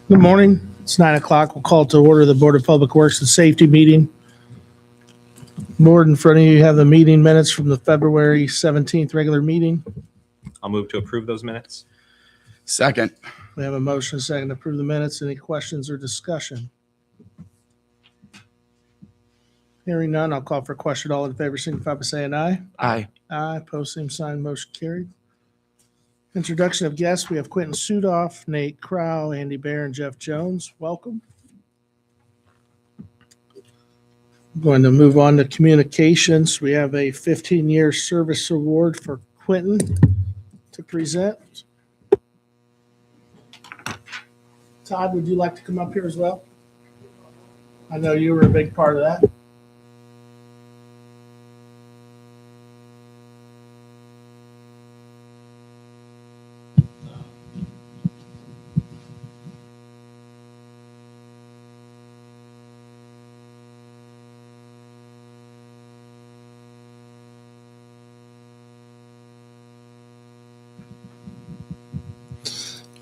Good morning. It's 9 o'clock. We'll call to order the Board of Public Works and Safety meeting. Board, in front of you have the meeting minutes from the February 17th regular meeting. I'll move to approve those minutes. Second. We have a motion, second to approve the minutes. Any questions or discussion? Hearing none, I'll call for a question. All in favor, signify by saying aye. Aye. Aye. Post same sign, motion carried. Introduction of guests. We have Quentin Sudoff, Nate Crow, Andy Bear, and Jeff Jones. Welcome. I'm going to move on to communications. We have a 15-year service award for Quentin to present. Todd, would you like to come up here as well? I know you were a big part of that.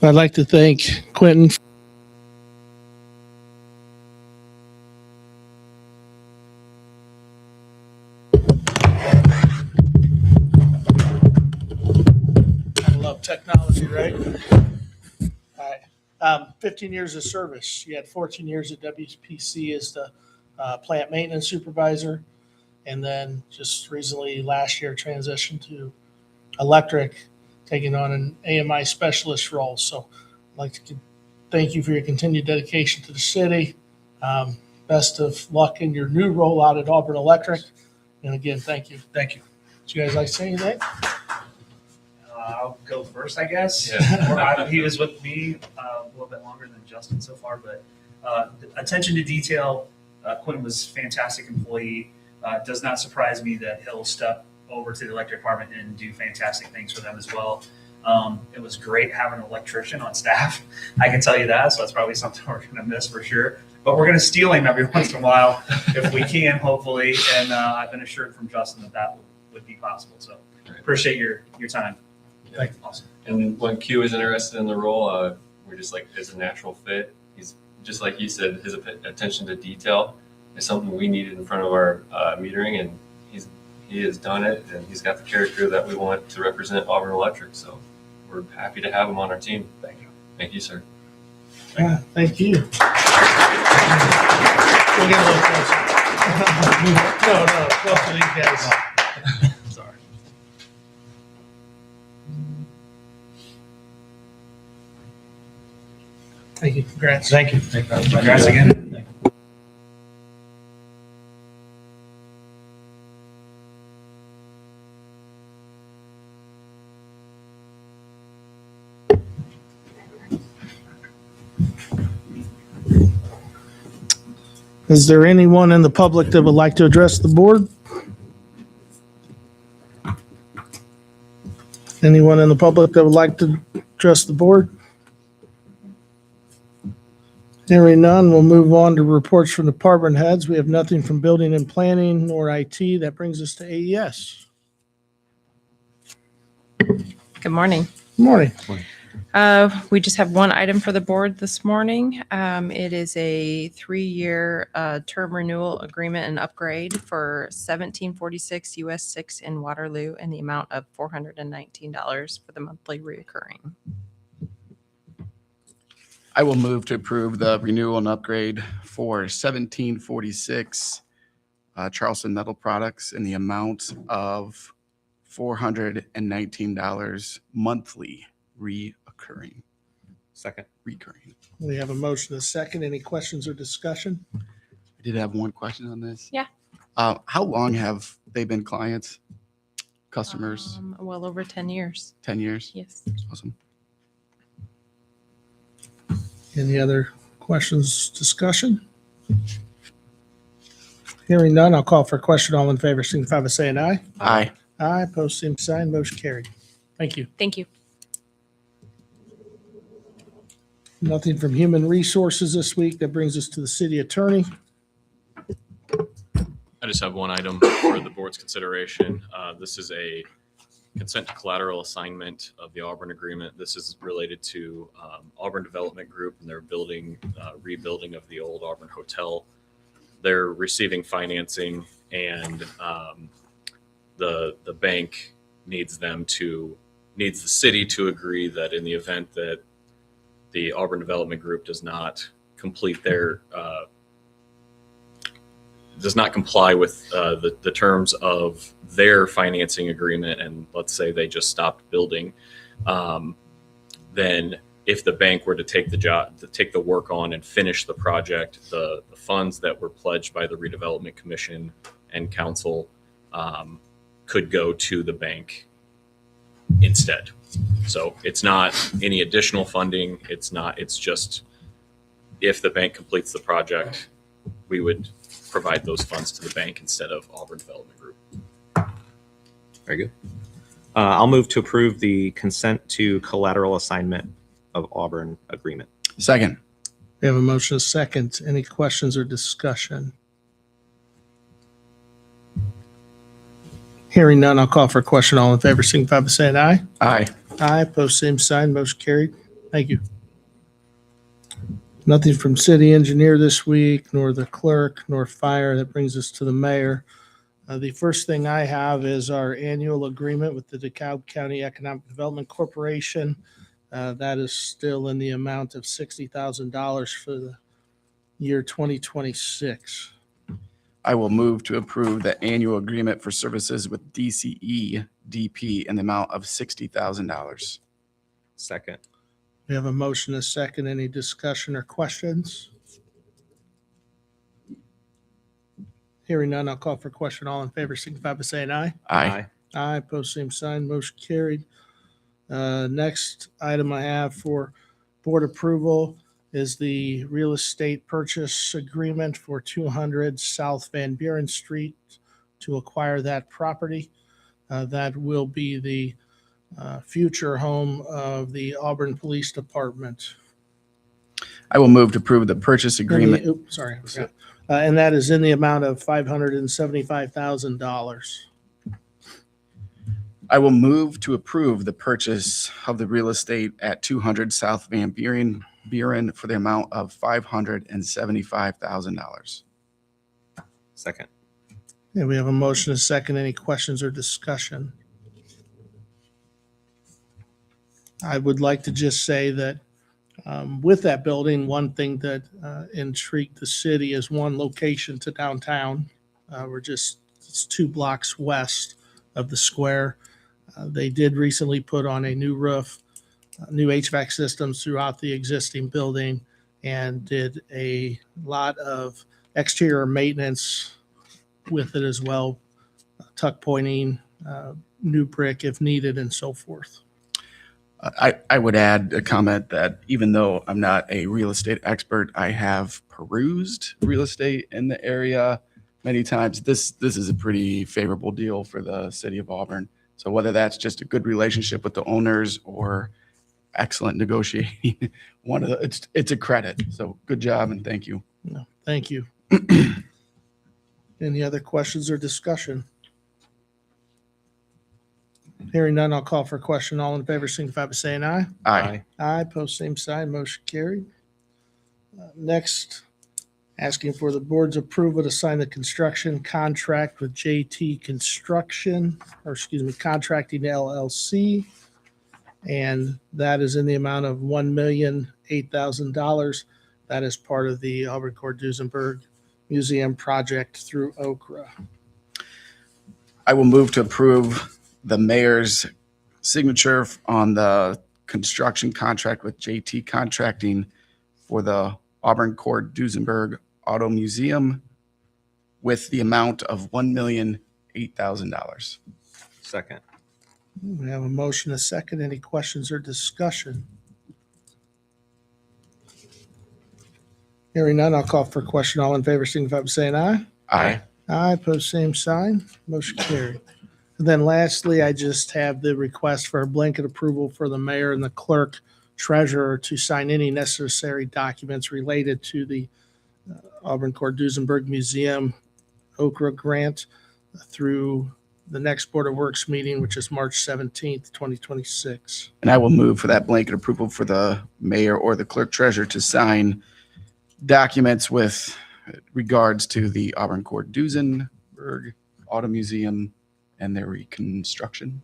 I'd like to thank Quentin. I love technology, right? All right. 15 years of service. You had 14 years at WPC as the plant maintenance supervisor, and then just recently last year transitioned to electric, taking on an AMI specialist role. So I'd like to thank you for your continued dedication to the city. Best of luck in your new role out at Auburn Electric. And again, thank you. Thank you. Would you guys like to say anything? I'll go first, I guess. Yeah. He was with me a little bit longer than Justin so far, but attention to detail. Quentin was a fantastic employee. It does not surprise me that he'll step over to the electric department and do fantastic things for them as well. It was great having an electrician on staff. I can tell you that. So that's probably something we're going to miss for sure. But we're going to steal him every once in a while if we can, hopefully. And I've been assured from Justin that would be possible. So appreciate your time. Yeah. Awesome. And when Q was interested in the role, we're just like, it's a natural fit. He's just like you said, his attention to detail is something we needed in front of our metering, and he has done it, and he's got the character that we want to represent Auburn Electric. So we're happy to have him on our team. Thank you. Thank you, sir. Yeah, thank you. We'll get a little closer. No, close to these guys. Sorry. Thank you. Congrats. Thank you. Congrats again. Is there anyone in the public that would like to address the board? Anyone in the public that would like to address the board? Hearing none, we'll move on to reports from department heads. We have nothing from building and planning nor IT. That brings us to AES. Good morning. Good morning. We just have one item for the board this morning. It is a 3-year term renewal agreement and upgrade for 1746 US 6 in Waterloo in the amount of $419 for the monthly reoccurring. I will move to approve the renewal and upgrade for 1746 Charleston Metal Products in the amount of $419 monthly reoccurring. Second. Recurring. We have a motion, a second. Any questions or discussion? I did have one question on this. Yeah. How long have they been clients, customers? Well over 10 years. 10 years? Yes. Awesome. Any other questions, discussion? Hearing none, I'll call for a question. All in favor, signify by saying aye. Aye. Aye, post same sign, motion carried. Thank you. Thank you. Nothing from human resources this week. That brings us to the city attorney. I just have one item for the board's consideration. This is a consent to collateral assignment of the Auburn agreement. This is related to Auburn Development Group and their rebuilding of the old Auburn Hotel. They're receiving financing, and the bank needs the city to agree that in the event that the Auburn Development Group does not complete does not comply with the terms of their financing agreement, and let's say they just stopped building, then if the bank were to take the work on and finish the project, the funds that were pledged by the Redevelopment Commission and Council could go to the bank instead. So it's not any additional funding. It's just if the bank completes the project, we would provide those funds to the bank instead of Auburn Development Group. Very good. I'll move to approve the consent to collateral assignment of Auburn agreement. Second. We have a motion, a second. Any questions or discussion? Hearing none, I'll call for a question. All in favor, signify by saying aye. Aye. Aye, post same sign, motion carried. Thank you. Nothing from city engineer this week, nor the clerk, nor fire. That brings us to the mayor. The first thing I have is our annual agreement with the DeKalb County Economic Development Corporation. That is still in the amount of $60,000 for the year 2026. I will move to approve the annual agreement for services with DCE DP in the amount of $60,000. Second. We have a motion, a second. Any discussion or questions? Hearing none, I'll call for a question. All in favor, signify by saying aye. Aye. Aye, post same sign, motion carried. Next item I have for board approval is the real estate purchase agreement for 200 South Van Buren Street to acquire that property. That will be the future home of the Auburn Police Department. I will move to approve the purchase agreement. Sorry. I forgot. And that is in the amount of $575,000. I will move to approve the purchase of the real estate at 200 South Van Buren for the amount of $575,000. Second. And we have a motion, a second. Any questions or discussion? I would like to just say that with that building, one thing that intrigued the city is one location to downtown. It's 2 blocks west of the square. They did recently put on a new roof, new HVAC systems throughout the existing building, and did a lot of exterior maintenance with it as well, tuck pointing, new brick if needed, and so forth. I would add a comment that even though I'm not a real estate expert, I have perused real estate in the area many times. This is a pretty favorable deal for the city of Auburn. So whether that's just a good relationship with the owners or excellent negotiating, it's a credit. So good job and thank you. No, thank you. Any other questions or discussion? Hearing none, I'll call for a question. All in favor, signify by saying aye. Aye. Aye, post same sign, motion carried. Next, asking for the board's approval to sign the construction contract with JT Contracting LLC. And that is in the amount of $1,008,000. That is part of the Auburn Court Duesenberg Museum project through Okra. I will move to approve the mayor's signature on the construction contract with JT Contracting for the Auburn Court Duesenberg Auto Museum with the amount of $1,008,000. Second. We have a motion, a second. Any questions or discussion? Hearing none, I'll call for a question. All in favor, signify by saying aye. Aye. Aye, post same sign, motion carried. And then lastly, I just have the request for a blanket approval for the mayor and the clerk treasurer to sign any necessary documents related to the Auburn Court Duesenberg Museum Okra grant through the next Board of Works meeting, which is March 17th, 2026. And I will move for that blanket approval for the mayor or the clerk treasurer to sign documents with regards to the Auburn Court Duesenberg Auto Museum and their reconstruction.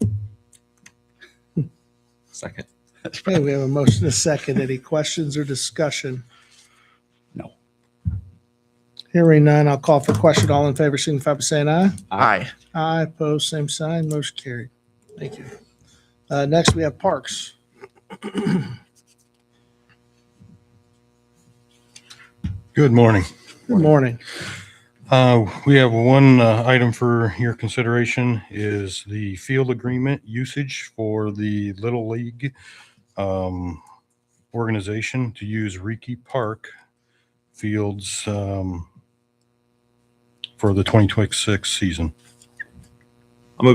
Second. Okay, we have a motion and a second. Any questions or discussion? No. Hearing none, I'll call for question. All in favor, signify by saying aye. Aye. Aye, opposed, same sign, motion carried. Thank you. Next, we have Parks. Good morning. Good morning. We have one item for your consideration is the field agreement usage for the Little League organization to use Reiki Park fields for the 2026 season. I'll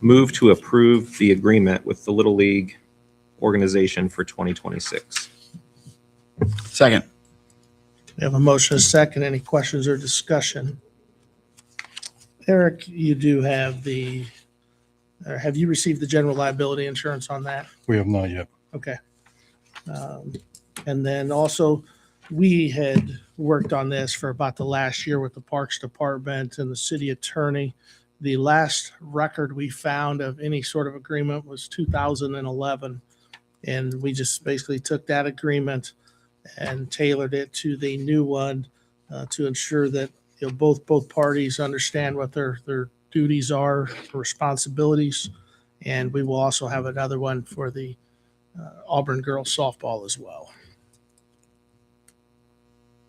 move to approve the agreement with the Little League organization for 2026. Second. We have a motion and a second. Any questions or discussion? Eric, you do have have you received the general liability insurance on that? We have not yet. Okay. And then also, we had worked on this for about the last year with the Parks Department and the city attorney. The last record we found of any sort of agreement was 2011. And we just basically took that agreement and tailored it to the new one to ensure that both parties understand what their duties are, responsibilities. And we will also have another one for the Auburn girls softball as well.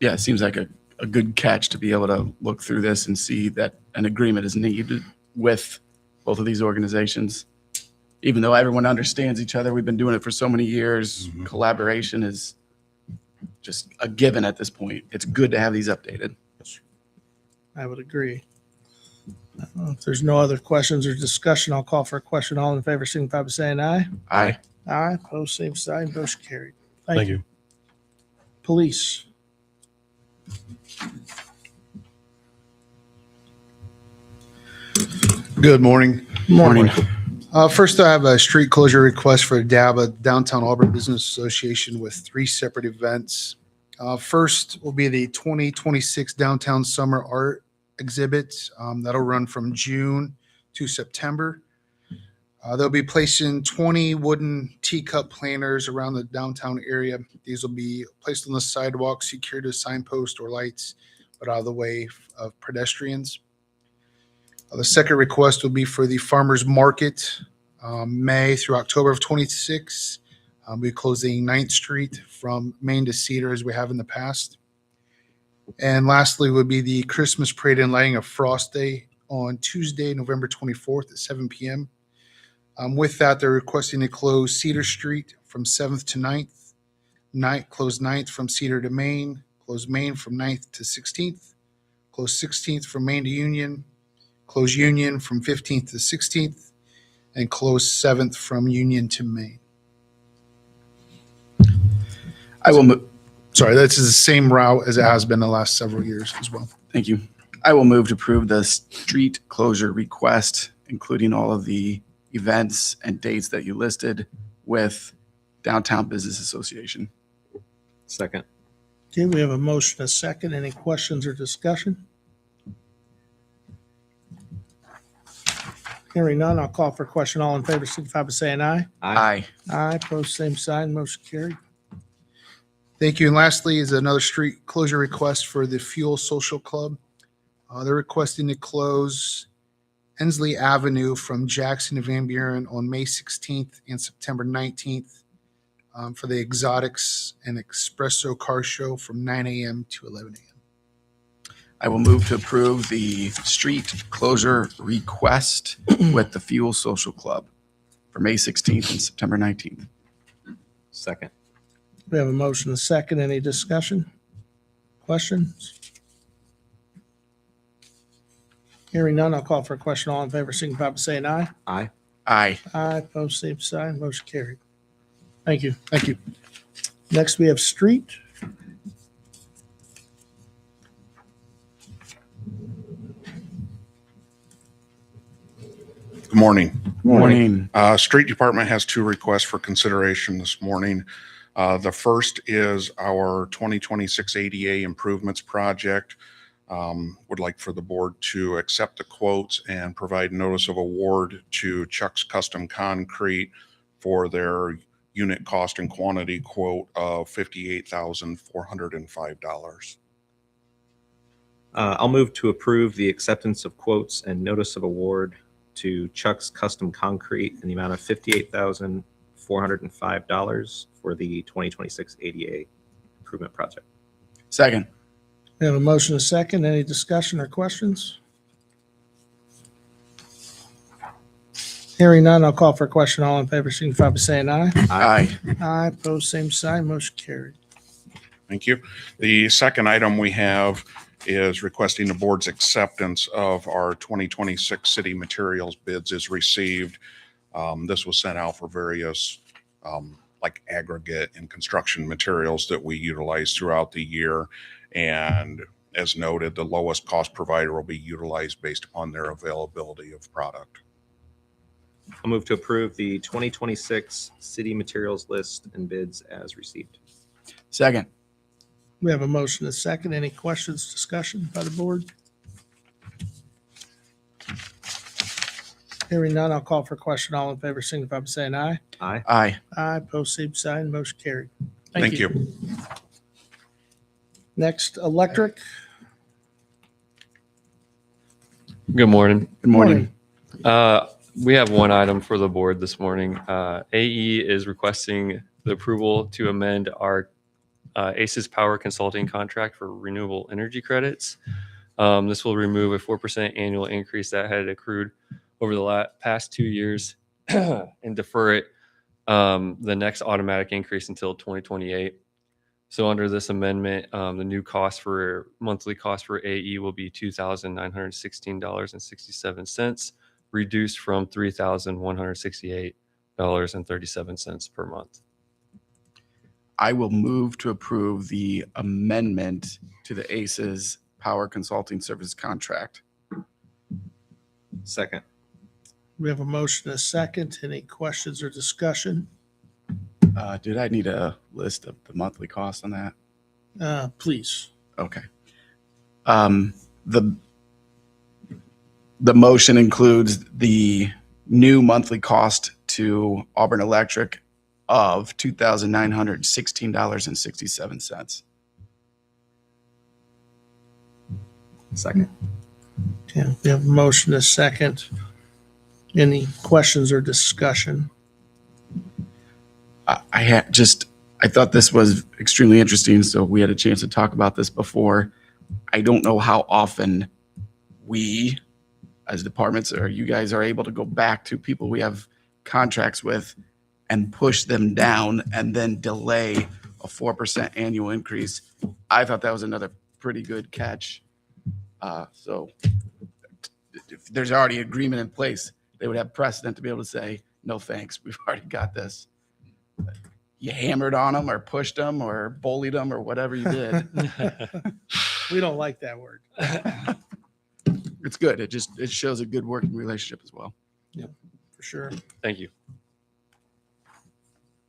Yeah, it seems like a good catch to be able to look through this and see that an agreement is needed with both of these organizations. Even though everyone understands each other, we've been doing it for so many years. Mhm. Collaboration is just a given at this point. It's good to have these updated. I would agree. If there's no other questions or discussion, I'll call for a question. All in favor, signify by saying aye. Aye. Aye, opposed, same sign, motion carried. Thank you. Police. Good morning. Morning. First, I have a street closure request for DABA, Downtown Auburn Business Association, with 3 separate events. First will be the 2026 Downtown Summer Art Exhibit. That'll run from June to September. They'll be placing 20 wooden teacup planters around the downtown area. These will be placed on the sidewalk, secured to signposts or lights, but out of the way of pedestrians. The second request will be for the farmers market, May through October of 26. We're closing 9th Street from Main to Cedar as we have in the past. And lastly would be the Christmas parade and lighting of Frost Day on Tuesday, November 24th at 7 p.m. With that, they're requesting to close Cedar Street from 7th to 9th, close 9th from Cedar to Main, close Main from 9th to 16th, close 16th from Main to Union, close Union from 15th to 16th, and close 7th from Union to Main. I will move. Sorry, this is the same route as it has been the last several years as well. Thank you. I will move to approve the street closure request, including all of the events and dates that you listed with Downtown Business Association. Second. Okay, we have a motion, a second. Any questions or discussion? Hearing none, I'll call for a question. All in favor, signify by saying aye. Aye. Aye, opposed, same sign, motion carried. Thank you. And lastly is another street closure request for the Fuel Social Club. They're requesting to close Hensley Avenue from Jackson to Van Buren on May 16th and September 19th for the Exotics and Espresso Car Show from 9 a.m. to 11 a.m. I will move to approve the street closure request with the Fuel Social Club for May 16th and September 19th. Second. We have a motion, a second. Any discussion? Questions? Hearing none, I'll call for a question. All in favor, signify by saying aye. Aye. Aye. Aye, opposed, same sign, motion carried. Thank you. Thank you. Next, we have street. Morning. Morning. Street Department has two requests for consideration this morning. The first is our 2026 ADA Improvements Project. Would like for the board to accept the quotes and provide notice of award to Chuck's Custom Concrete for their unit cost and quantity quote of $58,405. I'll move to approve the acceptance of quotes and notice of award to Chuck's Custom Concrete in the amount of $58,405 for the 2026 ADA Improvement Project. Second. We have a motion and a second. Any discussion or questions? Hearing none, I'll call for a question. All in favor, signify by saying aye. Aye. Aye, opposed, same sign, motion carried. Thank you. The second item we have is requesting the board's acceptance of our 2026 city materials bids is received. This was sent out for various like aggregate and construction materials that we utilize throughout the year. And as noted, the lowest cost provider will be utilized based upon their availability of product. I'll move to approve the 2026 city materials list and bids as received. Second. We have a motion and a second. Any questions, discussion by the board? Hearing none, I'll call for a question. All in favor, signify by saying aye. Aye. Aye. Aye, opposed, same sign, motion carried. Thank you. Next, electric. Good morning. Good morning. We have one item for the board this morning. AE is requesting the approval to amend our ACES Power Consulting contract for renewable energy credits. This will remove a 4% annual increase that had accrued over the past 2 years and defer it the next automatic increase until 2028. So under this amendment, the new monthly cost for AE will be $2,916.67, reduced from $3,168.37 per month. I will move to approve the amendment to the ACES Power Consulting Service contract. Second. We have a motion and a second. Any questions or discussion? Did I need a list of the monthly cost on that? Please. Okay. The motion includes the new monthly cost to Auburn Electric of $2,916.67. Second. Yeah, we have a motion and a second. Any questions or discussion? I thought this was extremely interesting, so we had a chance to talk about this before. I don't know how often we, as departments, or you guys are able to go back to people we have contracts with and push them down and then delay a 4% annual increase. I thought that was another pretty good catch. So if there's already agreement in place, they would have precedent to be able to say, no, thanks, we've already got this. You hammered on them or pushed them or bullied them or whatever you did. We don't like that word. It's good. It shows a good working relationship as well. For sure. Thank you.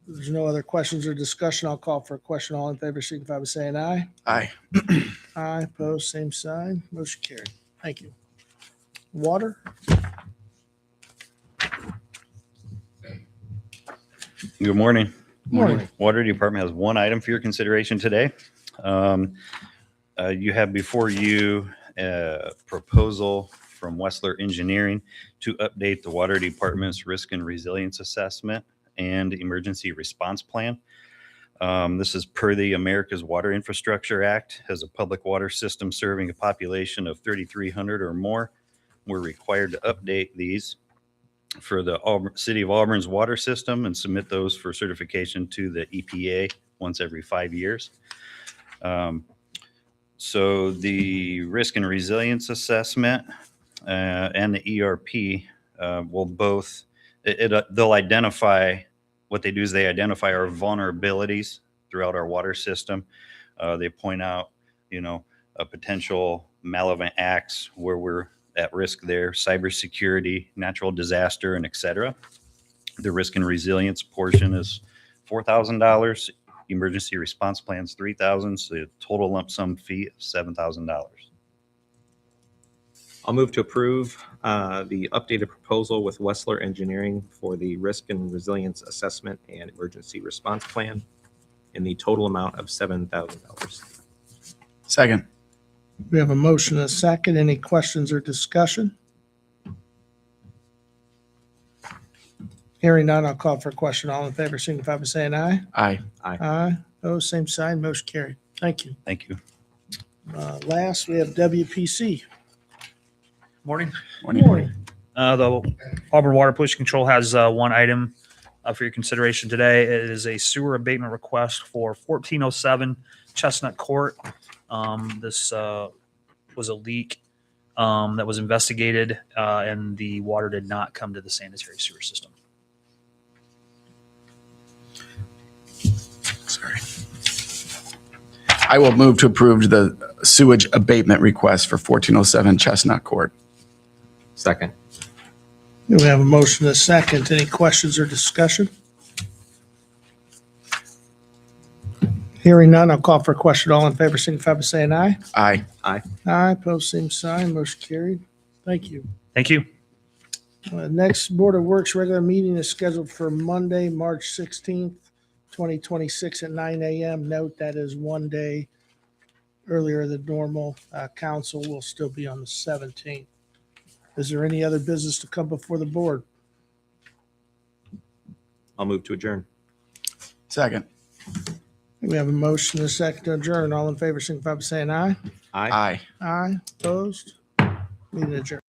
If there's no other questions or discussion, I'll call for a question. All in favor, signify by saying aye. Aye. Aye, opposed, same sign. Motion carried. Thank you. Water? Good morning. Morning. Water Department has one item for your consideration today. You have before you a proposal from Wessler Engineering to update the Water Department's risk and resilience assessment and emergency response plan. This is per the America's Water Infrastructure Act. As a public water system serving a population of 3,300 or more, we're required to update these for the City of Auburn's water system and submit those for certification to the EPA once every 5 years. So the risk and resilience assessment and the ERP will both, they'll identify, what they do is they identify our vulnerabilities throughout our water system. They point out, potential malevolent acts where we're at risk there, cybersecurity, natural disaster, and et cetera. The risk and resilience portion is $4,000. Emergency response plans, $3,000. So the total lump sum fee of $7,000. I'll move to approve the updated proposal with Wessler Engineering for the risk and resilience assessment and emergency response plan in the total amount of $7,000. Second. We have a motion and a second. Any questions or discussion? Hearing none, I'll call for a question. All in favor, signify by saying aye. Aye. Aye. Opposed, same sign. Motion carried. Thank you. Thank you. Last, we have WPC. Morning. Morning. The Auburn Water Pollution Control has one item for your consideration today. It is a sewer abatement request for 1407 Chestnut Court. This was a leak that was investigated, and the water did not come to the sanitary sewer system. Sorry. I will move to approve the sewage abatement request for 1407 Chestnut Court. Second. We have a motion and a second. Any questions or discussion? Hearing none, I'll call for a question. All in favor, signify by saying aye. Aye. Aye. Opposed, same sign. Motion carried. Thank you. Thank you. Next Board of Works regular meeting is scheduled for Monday, March 16th, 2026 at 9 a.m. Note that is one day earlier than normal. Council will still be on the 17th. Is there any other business to come before the board? I'll move to adjourn. Second. We have a motion and a second to adjourn. All in favor, signify by saying aye. Aye. Aye. Aye. Opposed? Meeting adjourned.